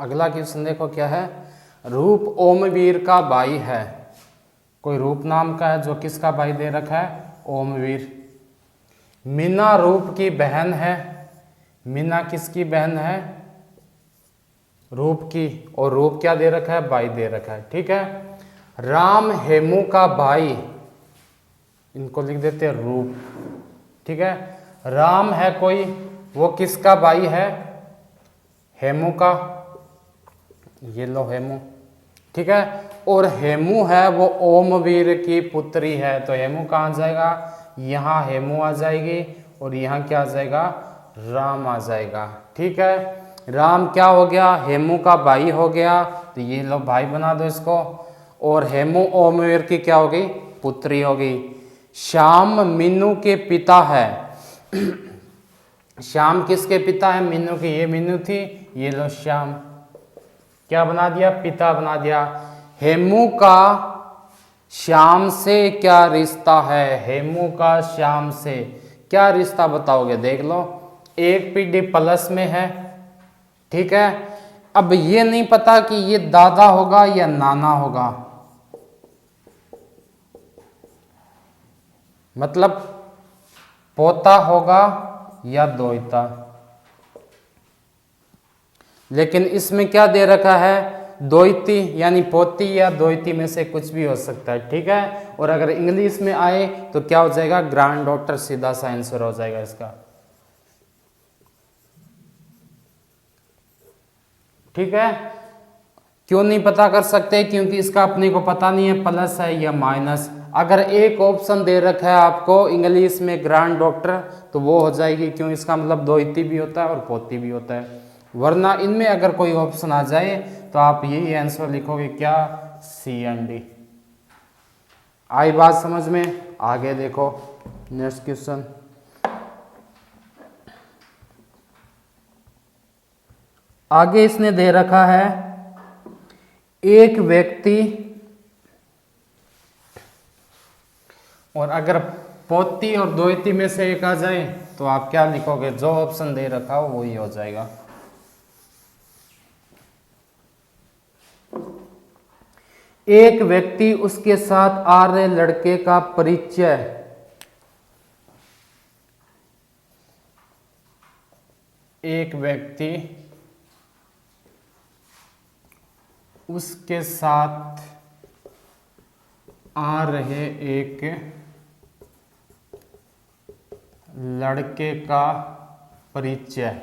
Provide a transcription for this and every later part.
अगला क्वेश्चन देखो क्या है, रूप ओमवीर का भाई है। कोई रूप नाम का है जो किसका भाई दे रखा है, ओमवीर। मीना रूप की बहन है। मीना किसकी बहन है, रूप की, और रूप क्या दे रखा है, भाई दे रखा है। ठीक है। राम हेमू का भाई, इनको लिख देते हैं रूप। ठीक है। राम है कोई, वो किसका भाई है, हेमू का, ये लो हेमू। ठीक है। और हेमू है वो ओमवीर की पुत्री है, तो हेमू कहाँ जाएगा, यहाँ हेमू आ जाएगी और यहाँ क्या आ जाएगा, राम आ जाएगा। ठीक है। राम क्या हो गया, हेमू का भाई हो गया, तो ये लो भाई बना दो इसको। और हेमू ओमवीर की क्या होगी, पुत्री होगी। श्याम मीनू के पिता है। श्याम किसके पिता है, मीनू की, ये मीनू थी, ये लो श्याम, क्या बना दिया, पिता बना दिया। हेमू का श्याम से क्या रिश्ता है, हेमू का श्याम से क्या रिश्ता बताओगे, देख लो, एक पीढ़ी प्लस में है। ठीक है। अब ये नहीं पता कि ये दादा होगा या नाना होगा, मतलब पोता होगा या दोहिता, लेकिन इसमें क्या दे रखा है, दोहिती, यानी पोती या दोहिती में से कुछ भी हो सकता है। ठीक है। और अगर इंग्लिश में आए तो क्या हो जाएगा, ग्रैंड डॉटर, सीधा सा आंसर हो जाएगा इसका। ठीक है। क्यों नहीं पता कर सकते, क्योंकि इसका अपने को पता नहीं है प्लस है या माइनस। अगर एक ऑप्शन दे रखा है आपको इंग्लिश में ग्रैंड डॉटर, तो वो हो जाएगी, क्यों, इसका मतलब दोहिती भी होता है और पोती भी होता है। वरना इनमें अगर कोई ऑप्शन आ जाए तो आप यही आंसर लिखोगे, क्या, सी एंड डी। आई बात समझ में। आगे देखो नेक्स्ट क्वेश्चन। आगे इसने दे रखा है, एक व्यक्ति, और अगर पोती और दोहिती में से एक आ जाए तो आप क्या लिखोगे, जो ऑप्शन दे रखा हो वही हो जाएगा। एक व्यक्ति उसके साथ आ रहे लड़के का परिचय, एक व्यक्ति उसके साथ आ रहे एक लड़के का परिचय,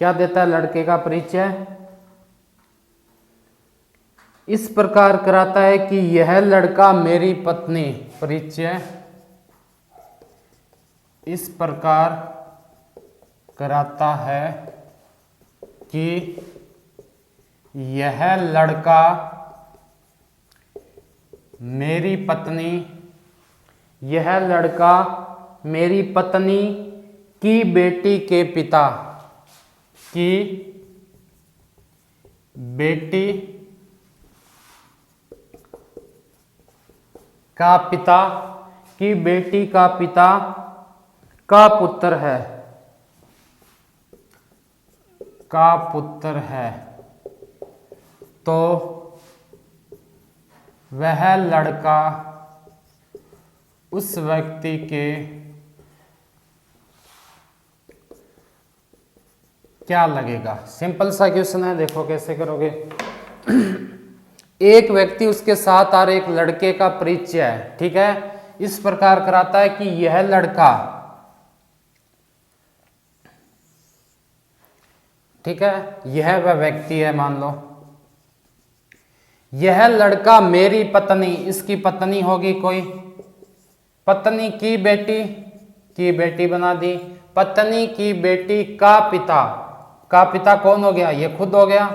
क्या देता है, लड़के का परिचय इस प्रकार कराता है कि यह लड़का मेरी पत्नी, परिचय इस प्रकार कराता है कि यह लड़का मेरी पत्नी, यह लड़का मेरी पत्नी की बेटी के पिता, की बेटी का पिता, की बेटी का पिता का पुत्र है, का पुत्र है। तो वह लड़का उस व्यक्ति के क्या लगेगा। सिंपल सा क्वेश्चन है, देखो कैसे करोगे। एक व्यक्ति उसके साथ आ रहे एक लड़के का परिचय है, ठीक है, इस प्रकार कराता है कि यह लड़का, ठीक है, यह वह व्यक्ति है, मान लो यह लड़का मेरी पत्नी, इसकी पत्नी होगी कोई, पत्नी की बेटी बना दी, पत्नी की बेटी का पिता कौन हो गया, ये खुद हो गया,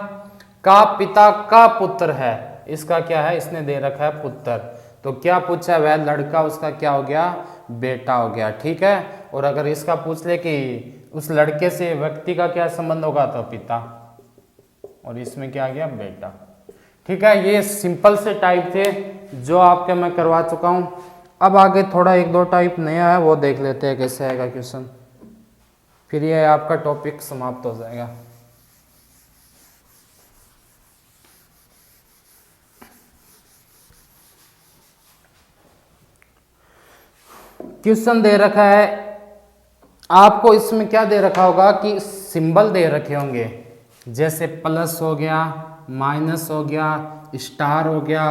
का पिता का पुत्र है, इसका क्या है, इसने दे रखा है पुत्र। तो क्या पूछा, वह लड़का उसका क्या हो गया, बेटा हो गया। ठीक है। और अगर इसका पूछ ले कि उस लड़के से व्यक्ति का क्या संबंध होगा, तो पिता, और इसमें क्या आ गया, बेटा। ठीक है। ये सिंपल से टाइप थे जो आपके मैं करवा चुका हूं। अब आगे थोड़ा एक दो टाइप नया है, वो देख लेते हैं कैसे आएगा क्वेश्चन, फिर ये आपका टॉपिक समाप्त हो जाएगा। क्वेश्चन दे रखा है आपको, इसमें क्या दे रखा होगा कि सिंबल दे रखे होंगे, जैसे प्लस हो गया, माइनस हो गया, स्टार हो गया,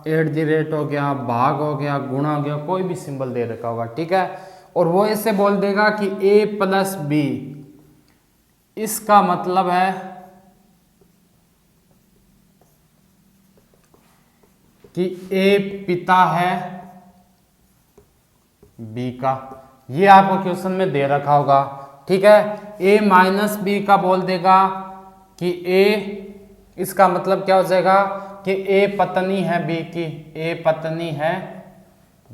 एट द रेट हो गया, भाग हो गया, गुणा हो गया, कोई भी सिंबल दे रखा होगा, ठीक है। और वो ऐसे बोल देगा कि a प्लस बी, इसका मतलब है कि a पिता है b का, ये आपको क्वेश्चन में दे रखा होगा, ठीक है। a माइनस बी का बोल देगा कि a, इसका मतलब क्या हो जाएगा कि a पत्नी है b की, a पत्नी है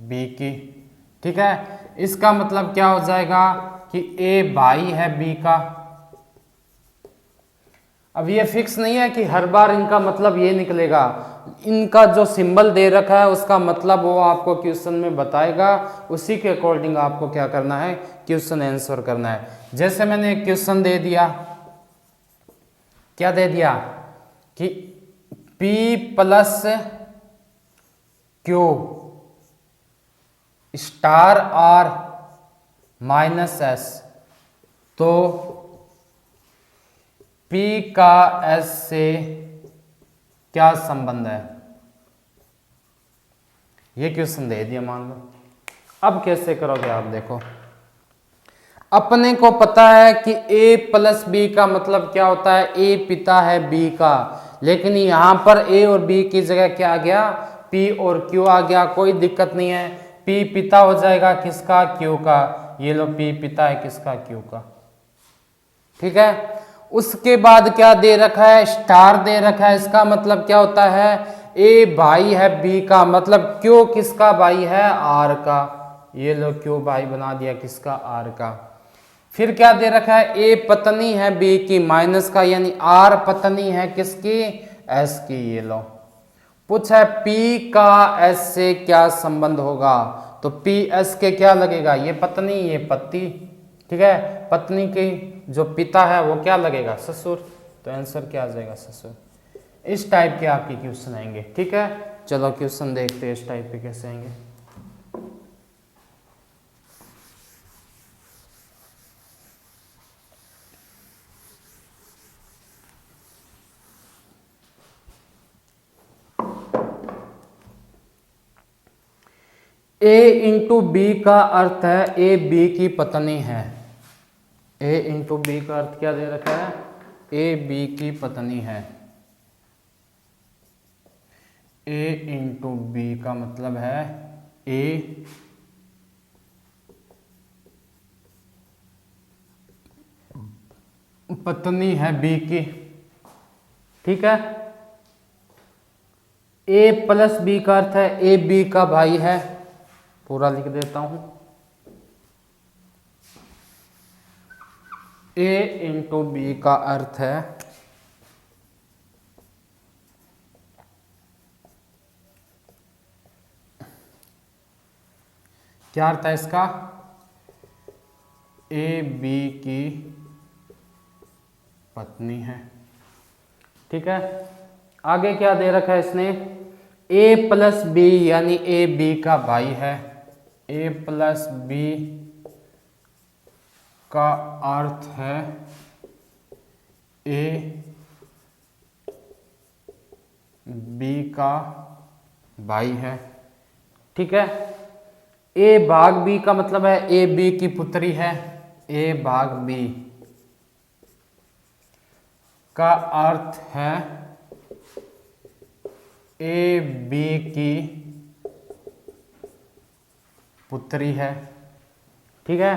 b की, ठीक है। इसका मतलब क्या हो जाएगा कि a भाई है b का। अब ये फिक्स नहीं है कि हर बार इनका मतलब ये निकलेगा, इनका जो सिंबल दे रखा है उसका मतलब वो आपको क्वेश्चन में बताएगा, उसी के अकॉर्डिंग आपको क्या करना है, क्वेश्चन आंसर करना है। जैसे मैंने एक क्वेश्चन दे दिया, क्या दे दिया कि P plus Q star R minus S, तो P का S से क्या संबंध है, ये क्वेश्चन दे दिया मान लो। अब कैसे करोगे आप देखो, अपने को पता है कि a प्लस बी का मतलब क्या होता है, a पिता है b का, लेकिन यहां पर a और b की जगह क्या आ गया, p और q आ गया, कोई दिक्कत नहीं है। p पिता हो जाएगा किसका, q का, ये लो p पिता है किसका, q का, ठीक है। उसके बाद क्या दे रखा है, स्टार दे रखा है, इसका मतलब क्या होता है, a भाई है b का, मतलब q किसका भाई है, r का, ये लो q भाई बना दिया किसका, r का। फिर क्या दे रखा है, a पत्नी है b की, माइनस का, यानी r पत्नी है किसकी, s की, ये लो। पूछा है p का s से क्या संबंध होगा, तो p s के क्या लगेगा, ये पत्नी ये पति, ठीक है। पत्नी की जो पिता है वो क्या लगेगा, ससुर, तो आंसर क्या आ जाएगा, ससुर। इस टाइप के आपके क्वेश्चन आएंगे, ठीक है। चलो क्वेश्चन देखते हैं इस टाइप के कैसे आएंगे। a इंटू बी का अर्थ है a b की पत्नी है, a इंटू बी का अर्थ क्या दे रखा है, a b की पत्नी है। a इंटू बी का मतलब है a पत्नी है b की, ठीक है। a प्लस बी का अर्थ है a b का भाई है, पूरा लिख देता हूं, a इंटू बी का अर्थ है क्या अर्थ है इसका, a b की पत्नी है, ठीक है। आगे क्या दे रखा है इसने, a प्लस बी यानी a b का भाई है, a प्लस बी का अर्थ है a b का भाई है, ठीक है। a भाग b का मतलब है a b की पुत्री है, a भाग b का अर्थ है a b की पुत्री है, ठीक है।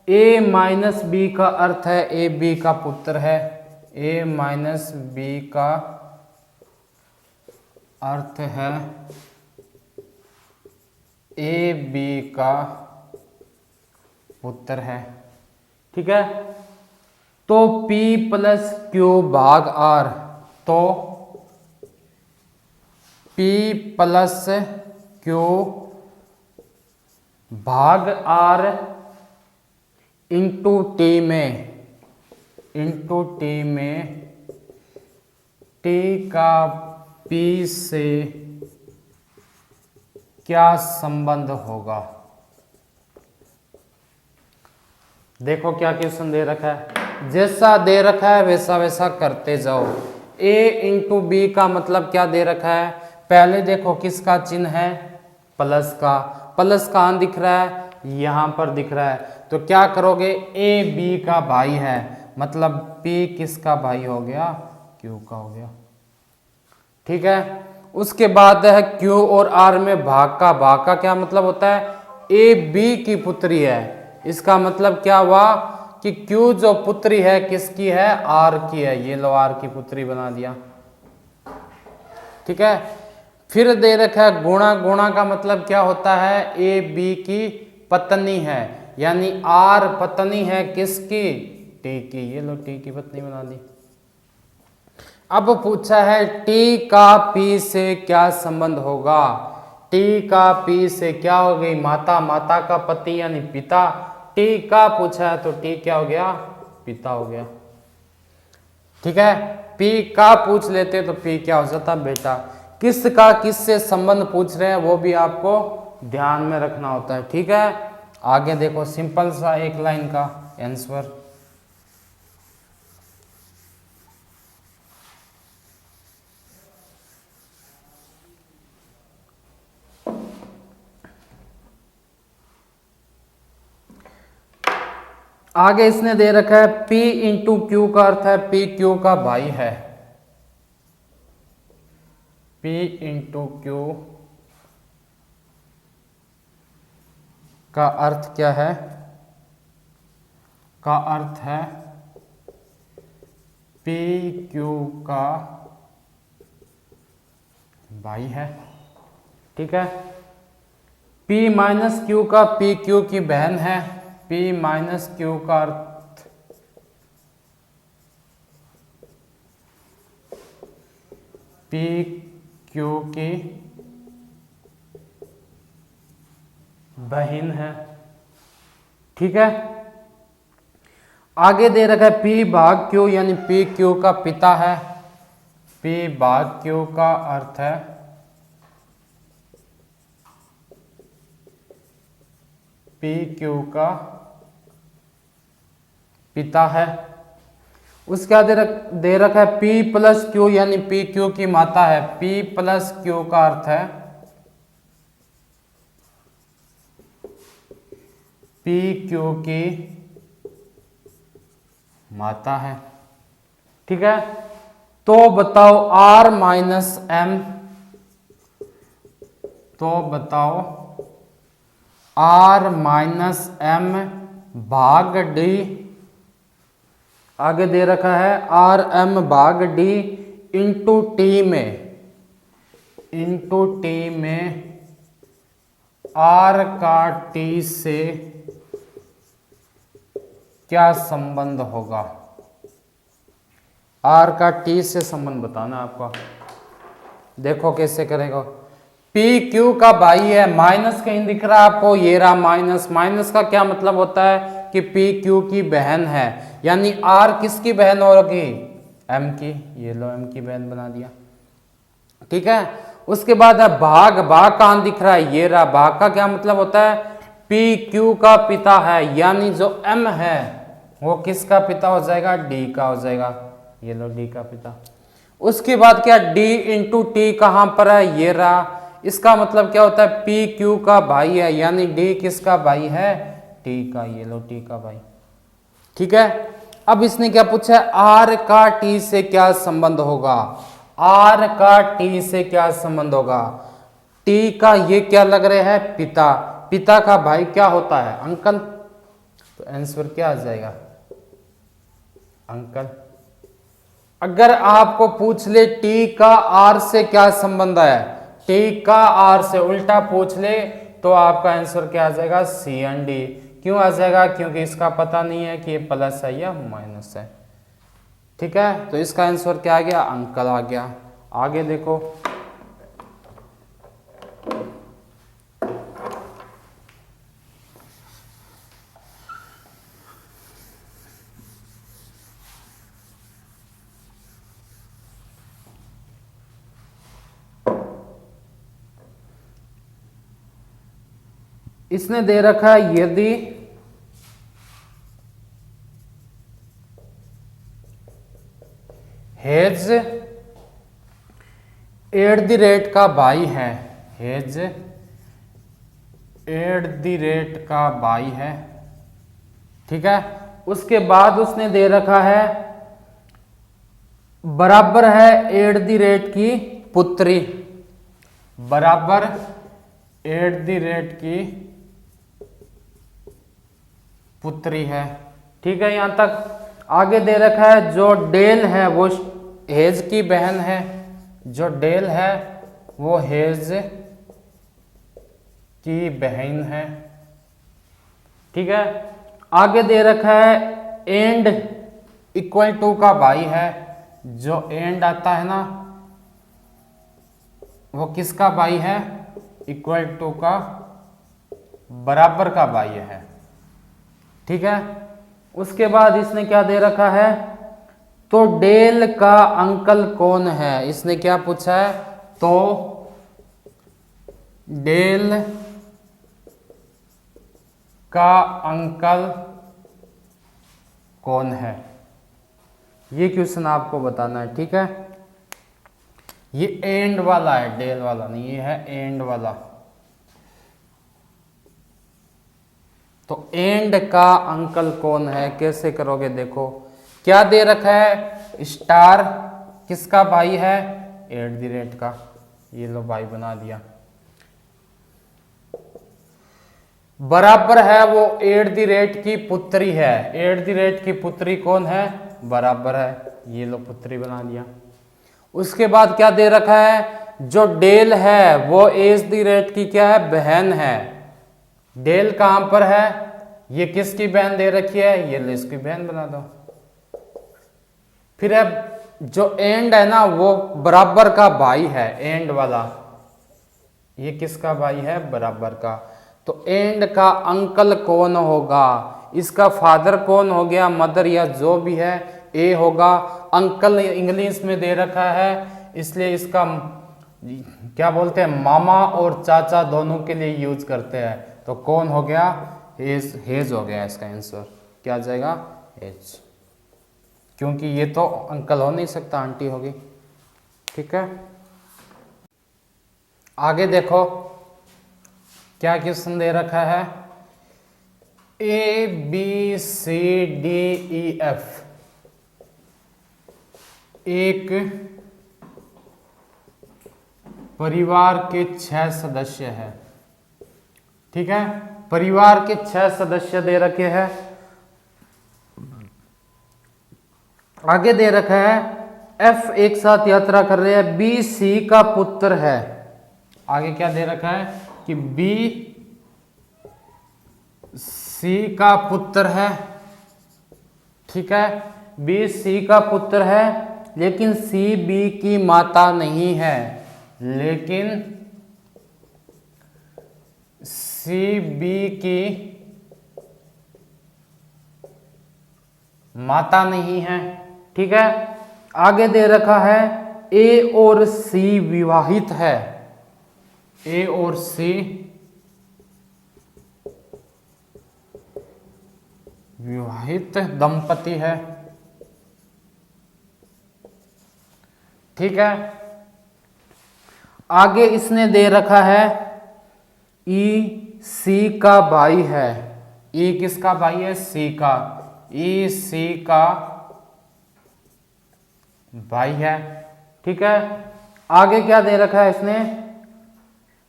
a माइनस बी का अर्थ है a b का पुत्र है, a माइनस बी का अर्थ है a b का पुत्र है, ठीक है। तो p प्लस क्यू भाग r, तो p प्लस क्यू भाग r इंटू टी में t का p से क्या संबंध होगा, देखो क्या क्वेश्चन दे रखा है, जैसा दे रखा है वैसा वैसा करते जाओ। a इंटू बी का मतलब क्या दे रखा है, पहले देखो किसका चिन्ह है, प्लस का। प्लस कहाँ दिख रहा है, यहाँ पर दिख रहा है। तो क्या करोगे, ए बी का भाई है, मतलब p किसका भाई हो गया, q का हो गया। ठीक है, उसके बाद है q और r में भाग का क्या मतलब होता है, ए बी की पुत्री है। इसका मतलब क्या हुआ कि q जो पुत्री है किसकी है, r की है। ये लो r की पुत्री बना दिया। ठीक है, फिर दे रखा है गुणा। गुणा का मतलब क्या होता है, ए बी की पत्नी है, यानी r पत्नी है किसकी, t की। ये लो t की पत्नी बना दी। अब पूछा है टी का पी से क्या संबंध होगा। टी का पी से क्या हो गई, माता। माता का पति यानी पिता। टी का पूछा है तो टी क्या हो गया, पिता हो गया। ठीक है, पी का पूछ लेते तो पी क्या हो जाता, बेटा। किस का किस से संबंध पूछ रहे हैं वो भी आपको ध्यान में रखना होता है। ठीक है, आगे देखो सिंपल सा एक लाइन का आंसर। आगे इसने दे रखा है P इंटू क्यू का अर्थ है P क्यू का भाई है। P इंटू क्यू का अर्थ क्या है, का अर्थ है P क्यू का भाई है। ठीक है, P माइनस क्यू का P क्यू की बहन है। P माइनस क्यू का अर्थ P क्यू की बहन है। ठीक है, आगे दे रखा है P भाग क्यू यानी P क्यू का पिता है। P भाग क्यू का अर्थ है P क्यू का पिता है। उसके बाद दे रखा है P प्लस क्यू यानी P क्यू की माता है। P प्लस क्यू का अर्थ है P क्यू की माता है। ठीक है, तो बताओ R माइनस M, तो बताओ R माइनस M भाग D। आगे दे रखा है आर एम भाग डी इंटू टी में, इंटू टी में आर का टी से क्या संबंध होगा। आर का टी से संबंध बताना आपको। देखो कैसे करेगा, पी क्यू का भाई है, माइनस कहीं दिख रहा है आपको, ये रहा माइनस। माइनस का क्या मतलब होता है कि पी क्यू की बहन है, यानी आर किसकी बहन होगी, एम की। ये लो एम की बहन बना दिया। ठीक है, उसके बाद है भाग। भाग कहां दिख रहा है, ये रहा। भाग का क्या मतलब होता है, पी क्यू का पिता है, यानी जो एम है वो किसका पिता हो जाएगा, डी का हो जाएगा। ये लो डी का पिता। उसके बाद क्या, डी इंटू टी कहां पर है, ये रहा। इसका मतलब क्या होता है, पी क्यू का भाई है, यानी डी किसका भाई है, टी का। ये लो टी का भाई। ठीक है, अब इसने क्या पूछा है, आर का टी से क्या संबंध होगा। आर का टी से क्या संबंध होगा, टी का ये क्या लग रहे हैं, पिता। पिता का भाई क्या होता है, अंकल। तो आंसर क्या आ जाएगा, अंकल। अगर आपको पूछ ले टी का आर से क्या संबंध है, टी का आर से उल्टा पूछ ले तो आपका आंसर क्या आ जाएगा, सी एंड डी। क्यों आ जाएगा, क्योंकि इसका पता नहीं है कि ये प्लस है या माइनस है। ठीक है, तो इसका आंसर क्या आ गया, अंकल आ गया। आगे देखो, इसने दे रखा है यदि हेज एट द रेट का भाई है, हेज एट द रेट का भाई है, ठीक है। उसके बाद उसने दे रखा है बराबर है एट द रेट की पुत्री, बराबर एट द रेट की पुत्री है, ठीक है। यहां तक आगे दे रखा है जो डेल है वो हेज की बहन है, जो डेल है वो हेज की बहन है, ठीक है। आगे दे रखा है एंड इक्वल टू का भाई है, जो एंड आता है ना वो किसका भाई है, इक्वल टू का बराबर का भाई है, ठीक है। उसके बाद इसने क्या दे रखा है, तो डेल का अंकल कौन है, इसने क्या पूछा है, तो डेल का अंकल कौन है, ये क्वेश्चन आपको बताना है, ठीक है। ये एंड वाला है, डेल वाला नहीं, ये है एंड वाला। तो एंड का अंकल कौन है, कैसे करोगे, देखो क्या दे रखा है, स्टार किसका भाई है, एट द रेट का, ये लो भाई बना दिया, बराबर है वो एट द रेट की पुत्री है, एट द रेट की पुत्री कौन है, बराबर है, ये लो पुत्री बना दिया। उसके बाद क्या दे रखा है, जो डेल है वो एट द रेट की क्या है, बहन है, डेल कहां पर है, ये किसकी बहन दे रखी है, ये इसकी बहन बना दो। फिर अब जो एंड है ना वो बराबर का भाई है, एंड वाला, ये किसका भाई है, बराबर का। तो एंड का अंकल कौन होगा, इसका फादर कौन हो गया, मदर या जो भी है, ए होगा। अंकल इंग्लिश में दे रखा है इसलिए इसका क्या बोलते हैं, मामा और चाचा दोनों के लिए यूज करते हैं, तो कौन हो गया, हेज, हेज हो गया इसका आंसर, क्या आ जाएगा, हेज, क्योंकि ये तो अंकल हो नहीं सकता, आंटी होगी, ठीक है। आगे देखो क्या क्वेश्चन दे रखा है, A B C D E F एक परिवार के 6 सदस्य है, ठीक है। परिवार के 6 सदस्य दे रखे हैं, आगे दे रखा है एफ एक साथ यात्रा कर रहे हैं, बी सी का पुत्र है, आगे क्या दे रखा है कि बी सी का पुत्र है, ठीक है। बी सी का पुत्र है लेकिन सी बी की माता नहीं है, लेकिन सी बी की माता नहीं है, ठीक है। आगे दे रखा है ए और सी विवाहित है, ए और सी विवाहित दंपति है, ठीक है। आगे इसने दे रखा है ई सी का भाई है, ई किसका भाई है, सी का, ई सी का भाई है, ठीक है। आगे क्या दे रखा है इसने,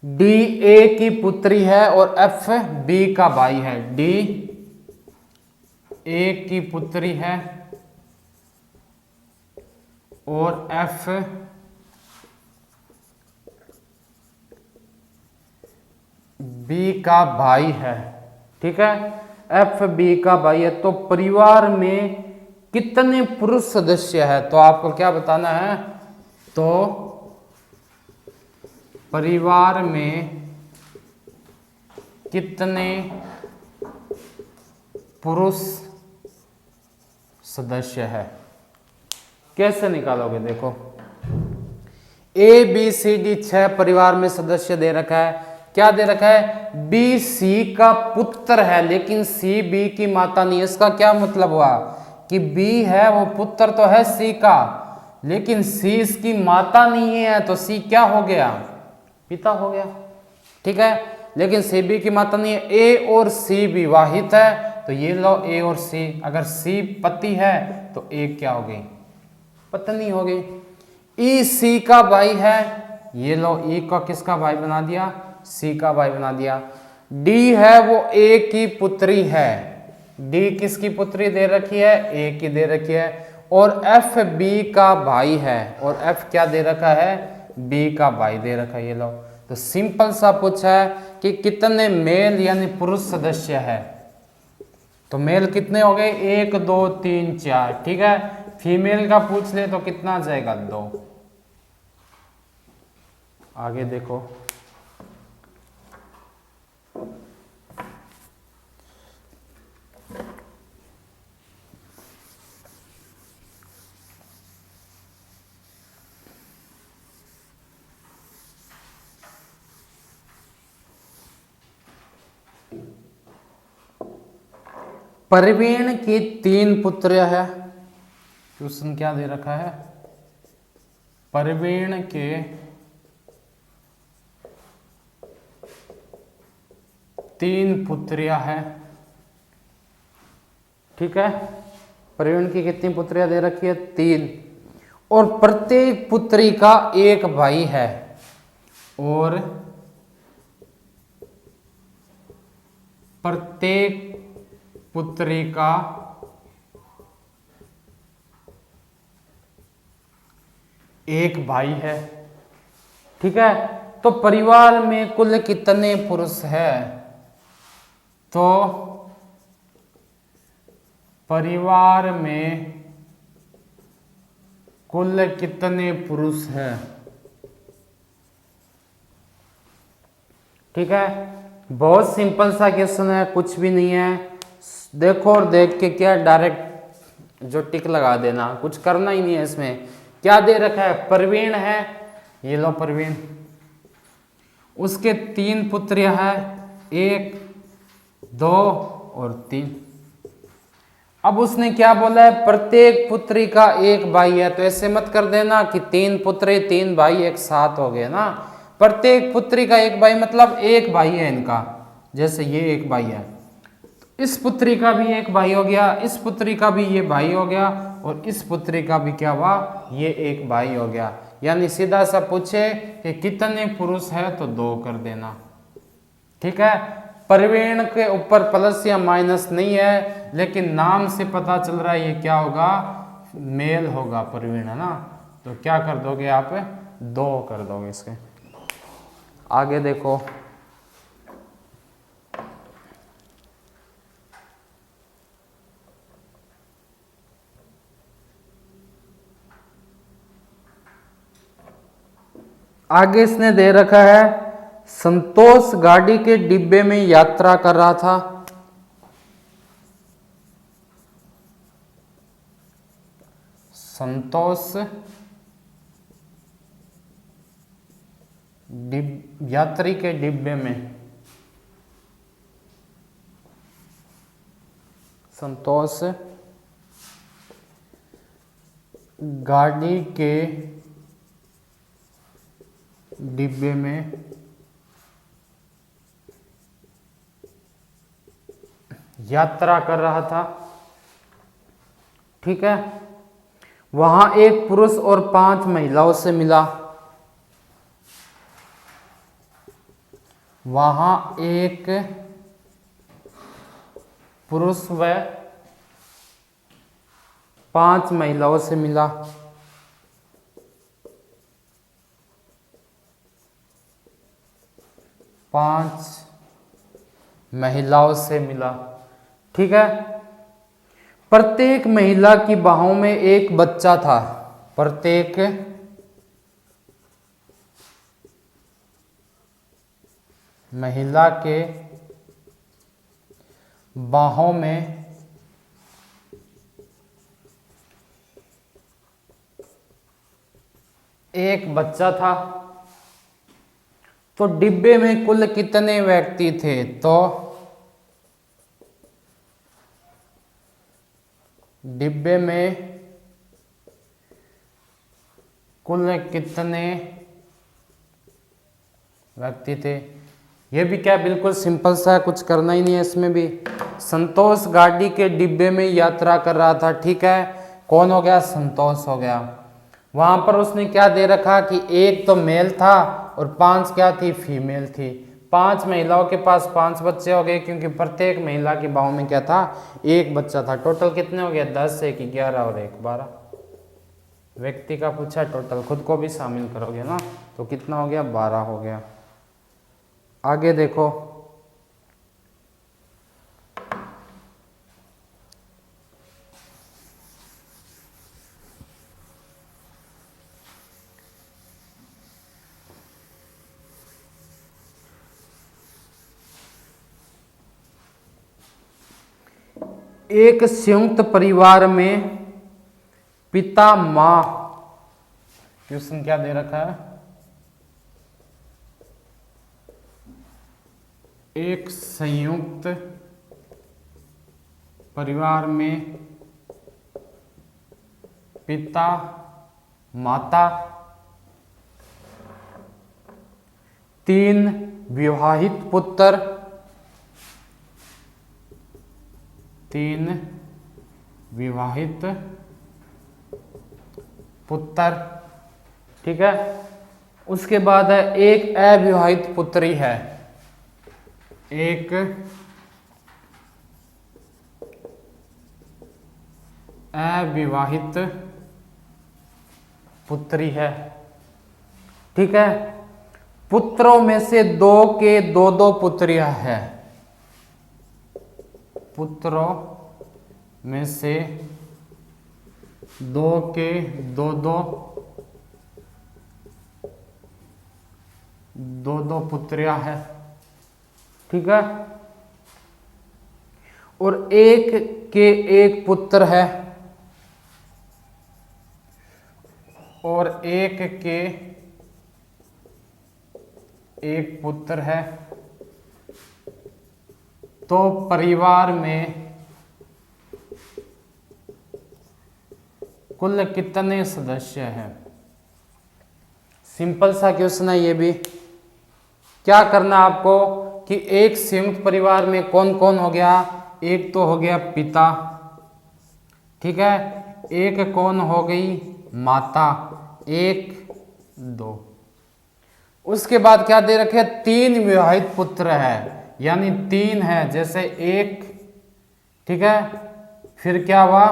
डी ए की पुत्री है और एफ बी का भाई है, डी ए की पुत्री है और एफ बी का भाई है, ठीक है। एफ बी का भाई है, तो परिवार में कितने पुरुष सदस्य है, तो आपको क्या बताना है, तो परिवार में कितने पुरुष सदस्य है, कैसे निकालोगे, देखो ए बी सी डी 6 परिवार में सदस्य दे रखा है, क्या दे रखा है, बी सी का पुत्र है लेकिन सी बी की माता नहीं है, इसका क्या मतलब हुआ कि बी है वो पुत्र तो है सी का, लेकिन सी इसकी माता नहीं है, तो सी क्या हो गया, पिता हो गया। ठीक है, लेकिन सी बी की माता नहीं है। ए और सी विवाहित है, तो ये लो ए और सी, अगर सी पति है तो ए क्या हो गई, पत्नी हो गई। ई सी का भाई है, ये लो ई का किसका भाई बना दिया, सी का भाई बना दिया। डी है वो ए की पुत्री है, डी किसकी पुत्री दे रखी है, ए की दे रखी है। और एफ बी का भाई है, और एफ क्या दे रखा है, बी का भाई दे रखा है। ये लो, तो सिंपल सा पूछा है कि कितने मेल यानी पुरुष सदस्य है, तो मेल कितने हो गए, 1 2 3 4। ठीक है, फीमेल का पूछ ले तो कितना आ जाएगा, 2। आगे देखो, प्रवीण की 3 पुत्र है। क्वेश्चन क्या दे रखा है, प्रवीण के 3 पुत्रियां हैं। ठीक है, प्रवीण की कितनी पुत्रियां दे रखी है, 3, और प्रत्येक पुत्री का एक भाई है, और प्रत्येक पुत्री का एक भाई है। ठीक है, तो परिवार में कुल कितने पुरुष है, तो परिवार में कुल कितने पुरुष हैं। ठीक है, बहुत सिंपल सा क्वेश्चन है, कुछ भी नहीं है। देखो और देख के क्या डायरेक्ट जो टिक लगा देना, कुछ करना ही नहीं है। इसमें क्या दे रखा है, प्रवीण है, ये लो प्रवीण, उसके 3 पुत्रियां हैं, 1 2 और 3। अब उसने क्या बोला है, प्रत्येक पुत्री का एक भाई है, तो ऐसे मत कर देना कि 3 पुत्री 3 भाई एक साथ हो गए ना। प्रत्येक पुत्री का एक भाई मतलब एक भाई है इनका, जैसे ये एक भाई है, इस पुत्री का भी एक भाई हो गया, इस पुत्री का भी ये भाई हो गया, और इस पुत्री का भी क्या हुआ, ये एक भाई हो गया। यानी सीधा सा पूछे कि कितने पुरुष है, तो 2 कर देना। ठीक है, प्रवीण के ऊपर प्लस या माइनस नहीं है, लेकिन नाम से पता चल रहा है ये क्या होगा, मेल होगा प्रवीण, है ना। तो क्या कर दोगे आप, 2 कर दोगे इसके। आगे देखो, आगे इसने दे रखा है, संतोष गाड़ी के डिब्बे में यात्रा कर रहा था। संतोष यात्री के डिब्बे में, संतोष गाड़ी के डिब्बे में यात्रा कर रहा था। ठीक है, वहां एक पुरुष और 5 महिलाओं से मिला। वहां एक पुरुष व 5 महिलाओं से मिला। पांच महिलाओं से मिला। ठीक है, प्रत्येक महिला की बाहों में एक बच्चा था। प्रत्येक महिला के बाहों में एक बच्चा था। तो डिब्बे में कुल कितने व्यक्ति थे, तो डिब्बे में कुल कितने व्यक्ति थे। ये भी क्या बिल्कुल सिंपल सा है, कुछ करना ही नहीं है इसमें भी। संतोष गाड़ी के डिब्बे में यात्रा कर रहा था, ठीक है। कौन हो गया, संतोष हो गया। वहां पर उसने क्या दे रखा कि एक तो मेल था और 5 क्या थी, फीमेल थी। 5 महिलाओं के पास 5 बच्चे हो गए, क्योंकि प्रत्येक महिला के भाव में क्या था, एक बच्चा था। टोटल कितने हो गया, 10 1 11 और 1 12। व्यक्ति का पूछा टोटल, खुद को भी शामिल करोगे ना तो कितना हो गया, 12 हो गया। आगे देखो, एक संयुक्त परिवार में पिता माँ, क्वेश्चन क्या दे रखा है, एक संयुक्त परिवार में पिता माता 3 विवाहित पुत्र, 3 विवाहित पुत्र, ठीक है। उसके बाद है एक अविवाहित पुत्री है, एक अविवाहित पुत्री है, ठीक है। पुत्रों में से 2 के 2 पुत्रियां हैं, पुत्रों में से 2 के 2 पुत्रियां हैं, ठीक है। और एक के 1 पुत्र है, और एक के 1 पुत्र है। तो परिवार में कुल कितने सदस्य हैं। सिंपल सा क्वेश्चन है ये भी। क्या करना आपको कि एक संयुक्त परिवार में कौन कौन हो गया, एक तो हो गया पिता, ठीक है। एक कौन हो गई, माता, 1 2। उसके बाद क्या दे रखे, 3 विवाहित पुत्र है, यानी 3 है, जैसे 1, ठीक है, फिर क्या हुआ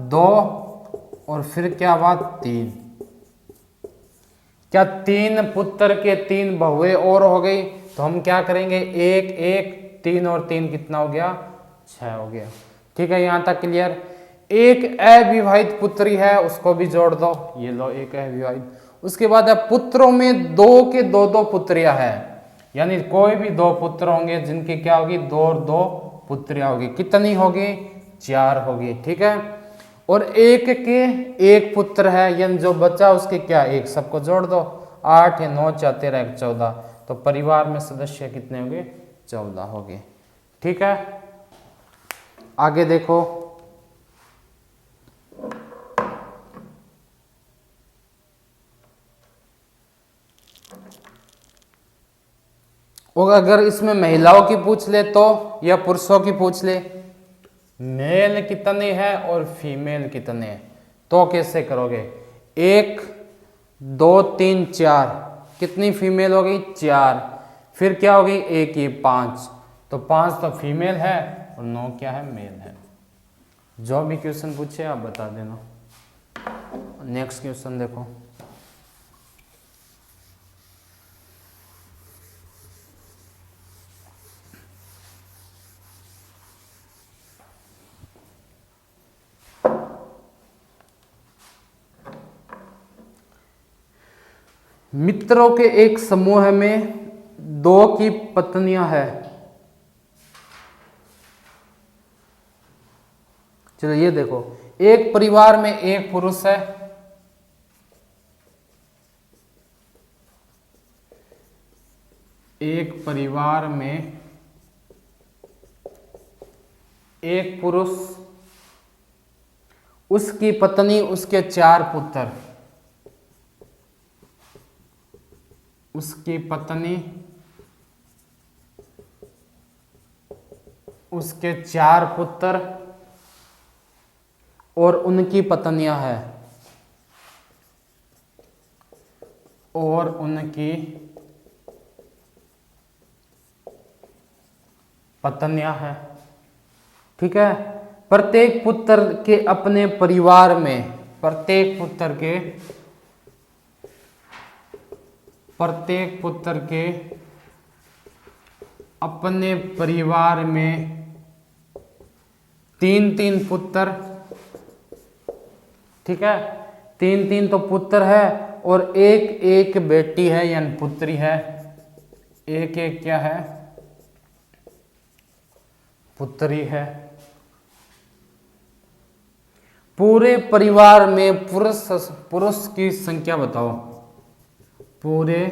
2, और फिर क्या हुआ 3। क्या 3 पुत्र के 3 बहुएं और हो गई, तो हम क्या करेंगे, 1 1 3 और 3 कितना हो गया, 6 हो गया, ठीक है। यहां तक क्लियर। एक अविवाहित पुत्री है, उसको भी जोड़ दो, ये लो एक अविवाहित। उसके बाद है पुत्रों में 2 के 2 पुत्रियां हैं, यानी कोई भी 2 पुत्र होंगे जिनकी क्या होगी, 2 और 2 पुत्रियां होगी। कितनी होगी, 4 होगी, ठीक है। और एक के 1 पुत्र है, यानी जो बच्चा उसके क्या 1, सबको जोड़ दो, 8 है 9 4 13 14। तो परिवार में सदस्य कितने होंगे, 14 होंगे, ठीक है। आगे देखो, और अगर इसमें महिलाओं की पूछ ले तो, या पुरुषों की पूछ ले, मेल कितने हैं और फीमेल कितने हैं, तो कैसे करोगे, 1 2 3 4, कितनी फीमेल हो गई, 4, फिर क्या हो गई 1 ये 5, तो 5 तो फीमेल है और 9 क्या है, मेल है। जो भी क्वेश्चन पूछे आप बता देना। नेक्स्ट क्वेश्चन देखो, मित्रों के एक समूह में 2 की पत्नियां हैं। चलो ये देखो, एक परिवार में 1 पुरुष है, एक परिवार में 1 पुरुष, उसकी पत्नी, उसके 4 पुत्र, उसकी पत्नी, उसके 4 पुत्र और उनकी पत्नियां हैं, और उनकी पत्नियां हैं। ठीक है, प्रत्येक पुत्र के अपने परिवार में, प्रत्येक पुत्र के अपने परिवार में 3-3 पुत्र। ठीक है, 3-3 तो पुत्र है और एक बेटी है यानी पुत्री है। एक क्या है? पुत्री है। पूरे परिवार में पुरुष की संख्या बताओ। पूरे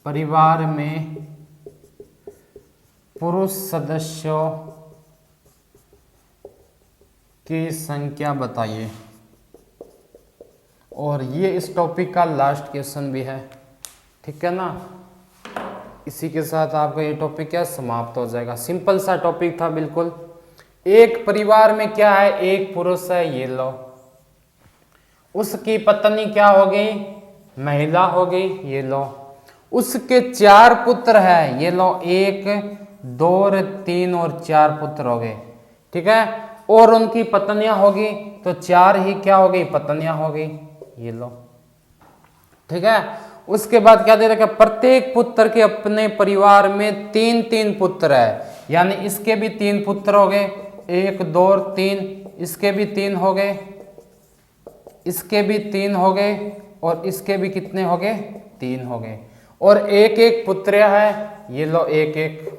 परिवार में पुरुष सदस्यों की संख्या बताइए। और ये इस टॉपिक का लास्ट क्वेश्चन भी है। ठीक है ना, इसी के साथ आपका ये टॉपिक क्या समाप्त हो जाएगा। सिंपल सा टॉपिक था बिल्कुल। एक परिवार में क्या है, एक पुरुष है, ये लो। उसकी पत्नी क्या हो गई? महिला हो गई, ये लो। उसके 4 पुत्र हैं, ये लो। 1 2 3 और 4 पुत्र हो गए। ठीक है, और उनकी पत्नियां होगी तो 4 ही क्या हो गई? पत्नियां हो गई, ये लो। ठीक है, उसके बाद क्या दे रखा? प्रत्येक पुत्र के अपने परिवार में 3-3 पुत्र है, यानी इसके भी 3 पुत्र हो गए। 1 2 3, इसके भी 3 हो गए, इसके भी 3 हो गए, और इसके भी कितने हो गए? 3 हो गए। और एक पुत्र है, ये लो। एक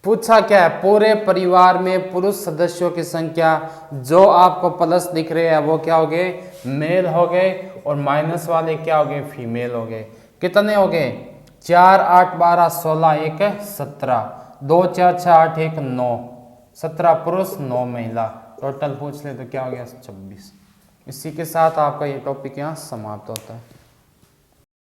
पूछा क्या है? पूरे परिवार में पुरुष सदस्यों की संख्या, जो आपको प्लस दिख रहे हैं वो क्या हो गए? मेल हो गए, और माइनस वाले क्या हो गए? फीमेल हो गए। कितने हो गए? 4 8 12 16 1 17, 2 4 6 8 1 9, 17 पुरुष 9 महिला। टोटल पूछ ले तो क्या हो गया? 26। इसी के साथ आपका ये टॉपिक यहाँ समाप्त होता है।